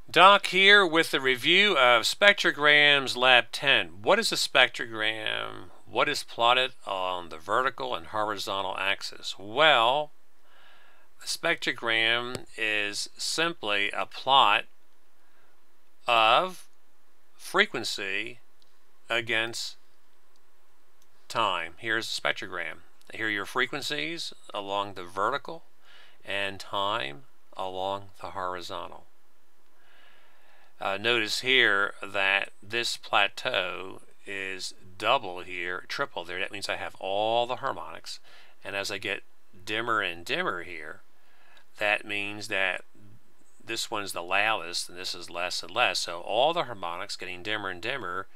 Doc here with the review of Spectrograms Lab 10. What is a spectrogram? What is plotted on the vertical and horizontal axis? Well, a spectrogram is simply a plot of frequency against time. Here's a spectrogram. Here are your frequencies along the vertical and time along the horizontal. Notice here that this plateau is double here, triple there. That means I have all the harmonics. And as I get dimmer and dimmer here, that means that this one's the loudest and this is less and less. So all the harmonics getting dimmer and dimmer,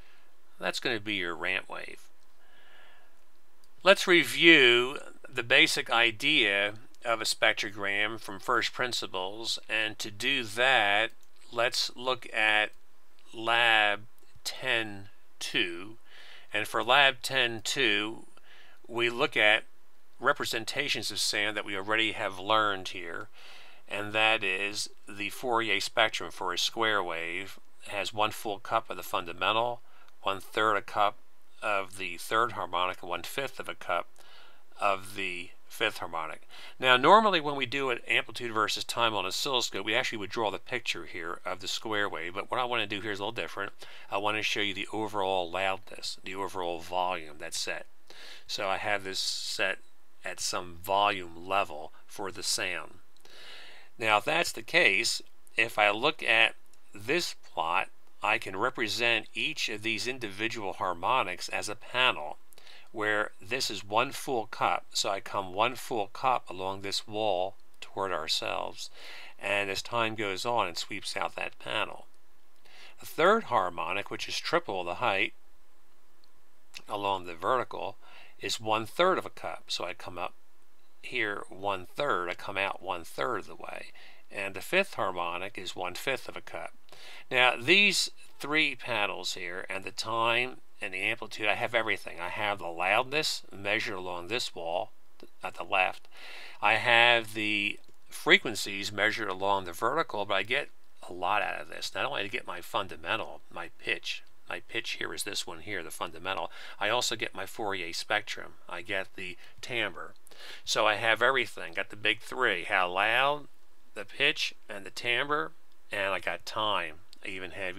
that's going to be your ramp wave. Let's review the basic idea of a spectrogram from first principles, and to do that, let's look at Lab 10.2. And for Lab 10.2, we look at representations of sound that we already have learned here, and that is the Fourier spectrum for a square wave has 1 full cup of the fundamental, 1/3 a cup of the third harmonic, and 1/5 of a cup of the fifth harmonic. Now normally when we do an amplitude versus time on an oscilloscope, we actually would draw the picture here of the square wave, but what I want to do here is a little different. I want to show you the overall loudness, the overall volume that's set. So I have this set at some volume level for the sound. Now if that's the case, if I look at this plot, I can represent each of these individual harmonics as a panel, where this is 1 full cup, so I come 1 full cup along this wall toward ourselves, and as time goes on it sweeps out that panel. The third harmonic, which is triple the height along the vertical, is 1/3 of a cup, so I come up here 1/3, I come out 1/3 of the way, and the fifth harmonic is 1/5 of a cup. Now these three panels here, and the time and the amplitude, I have everything. I have the loudness measured along this wall at the left. I have the frequencies measured along the vertical, but I get a lot out of this. Not only to get my fundamental, my pitch. My pitch here is this one here, the fundamental. I also get my Fourier spectrum. I get the timbre. So I have everything. Got the big three. How loud, the pitch, and the timbre, and I got time. I even have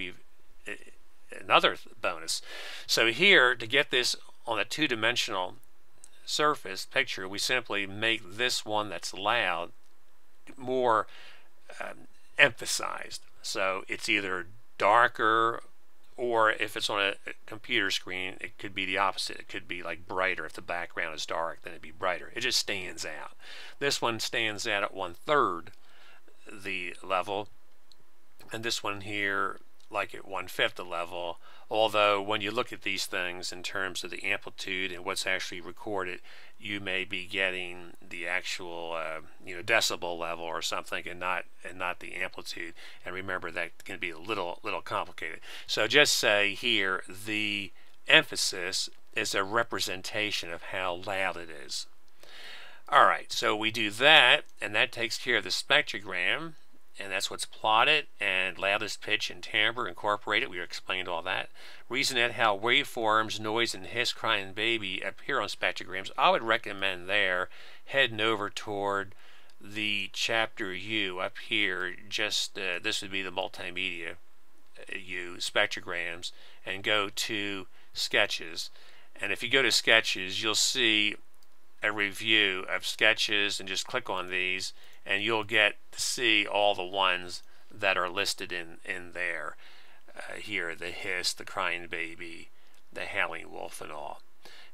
another bonus. So here, to get this on a two-dimensional surface picture, we simply make this one that's loud more emphasized. So it's either darker, or if it's on a computer screen, it could be the opposite. It could be like brighter. If the background is dark, then it'd be brighter. It just stands out. This one stands out at 1/3 the level, and this one here like at 1/5 the level, although when you look at these things in terms of the amplitude and what's actually recorded, you may be getting the actual decibel level or something, and not the amplitude. And remember, that can be a little complicated. So just say here the emphasis is a representation of how loud it is. Alright, so we do that, and that takes care of the spectrogram, and that's what's plotted, and loudest, pitch, and timbre incorporated. We explained all that. Reason at how waveforms, noise, and hiss, crying baby appear on spectrograms. I would recommend there heading over toward the chapter U up here. Just this would be the multimedia U, spectrograms, and go to sketches. And if you go to sketches, you'll see a review of sketches, and just click on these and you'll get to see all the ones that are listed in there. Here, the hiss, the crying baby, the howling wolf, and all.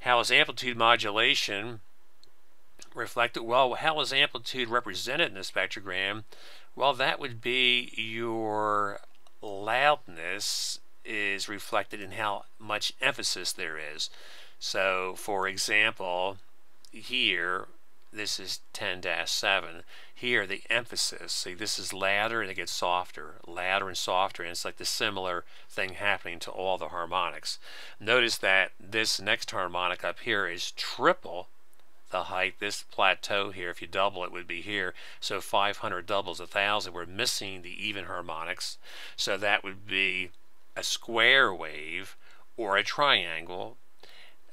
How is amplitude modulation reflected? Well, how is amplitude represented in a spectrogram? Well, that would be your loudness is reflected in how much emphasis there is. So, for example, here, this is 10-7. Here, the emphasis, see, this is louder and it gets softer, louder and softer, and it's like the similar thing happening to all the harmonics. Notice that this next harmonic up here is triple the height. This plateau here, if you double it, would be here. So 500 doubles 1,000. We're missing the even harmonics. So that would be a square wave or a triangle.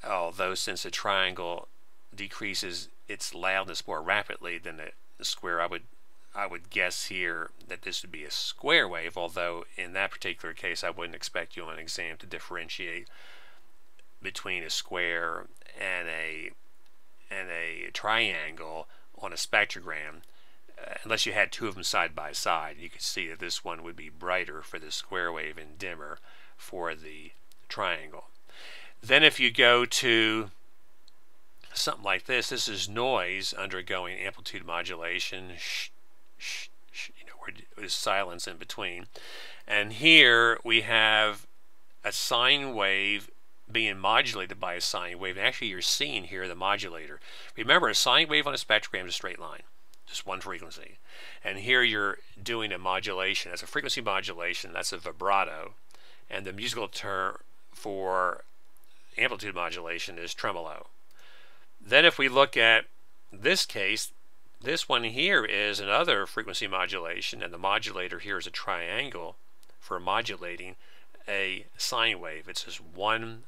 Although since a triangle decreases its loudness more rapidly than the square, I would guess here that this would be a square wave, although in that particular case I wouldn't expect you on an exam to differentiate between a square and a triangle on a spectrogram, unless you had two of them side by side. You could see that this one would be brighter for the square wave and dimmer for the triangle. Then if you go to something like this, this is noise undergoing amplitude modulation, where there's silence in between. And here we have a sine wave being modulated by a sine wave. And actually you're seeing here the modulator. Remember, a sine wave on a spectrogram is a straight line, just one frequency. And here you're doing a modulation. That's a frequency modulation, that's a vibrato. And the musical term for amplitude modulation is tremolo. Then if we look at this case, this one here is another frequency modulation, and the modulator here is a triangle for modulating a sine wave. It's just one,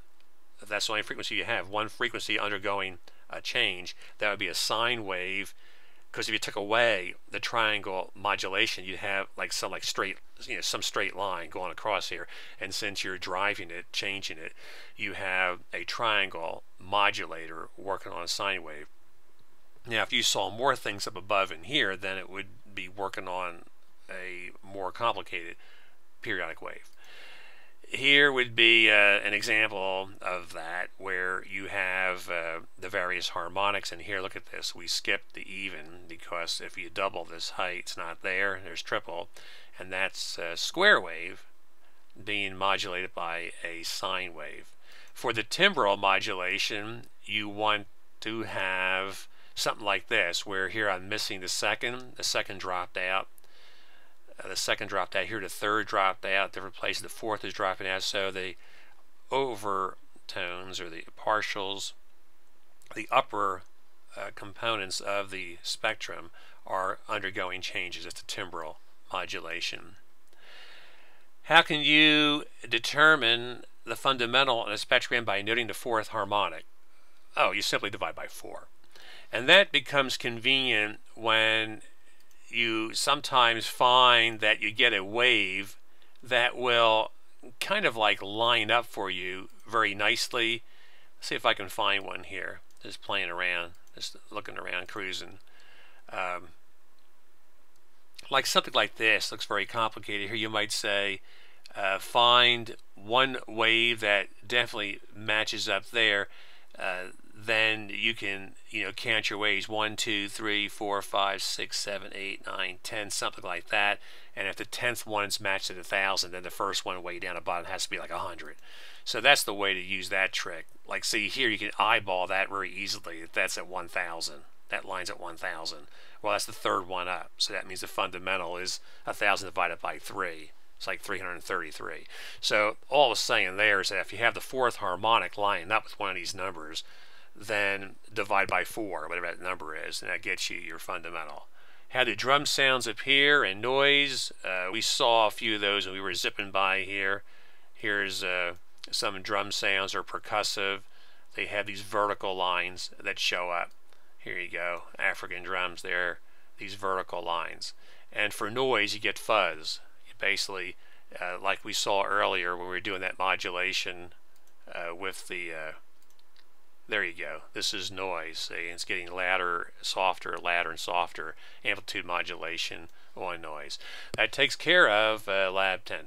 if that's the only frequency you have, one frequency undergoing a change. That would be a sine wave, because if you took away the triangle modulation, you'd have like some straight, some straight line going across here. And since you're driving it, changing it, you have a triangle modulator working on a sine wave. Now, if you saw more things up above in here, then it would be working on a more complicated periodic wave. Here would be an example of that, where you have the various harmonics. And here, look at this. We skipped the even, because if you double this height, it's not there. There's triple. And that's a square wave being modulated by a sine wave. For the Timbrel modulation, you want to have something like this, where here I'm missing the second dropped out. The second dropped out here, the third dropped out, different places, the fourth is dropping out. So the overtones, or the partials, the upper components of the spectrum are undergoing changes. It's the Timbrel modulation. How can you determine the fundamental in a spectrogram by noting the fourth harmonic? Oh, you simply divide by 4. And that becomes convenient when you sometimes find that you get a wave that will kind of like line up for you very nicely. Let's see if I can find one here. Just playing around, just looking around, cruising. Like something like this looks very complicated. Here you might say, find one wave that definitely matches up there. Then you can, count your waves: 1, 2, 3, 4, 5, 6, 7, 8, 9, 10, something like that. And if the 10th one's matched at 1,000, then the first one way down the bottom has to be like 100. So that's the way to use that trick. Like, see here, you can eyeball that very easily. That's at 1,000. That line's at 1,000. Well, that's the third one up. So that means the fundamental is 1,000 divided by 3. It's like 333. So all I was saying there is that if you have the fourth harmonic lining up with one of these numbers, then divide by 4, whatever that number is, and that gets you your fundamental. How do drum sounds appear and noise? We saw a few of those when we were zipping by here. Here's some drum sounds are percussive. They have these vertical lines that show up. Here you go, African drums there, these vertical lines. And for noise, you get fuzz. You basically, like we saw earlier when we were doing that modulation with the there you go. This is noise. See? It's getting louder, softer, louder, and softer. Amplitude modulation on noise. That takes care of Lab 10.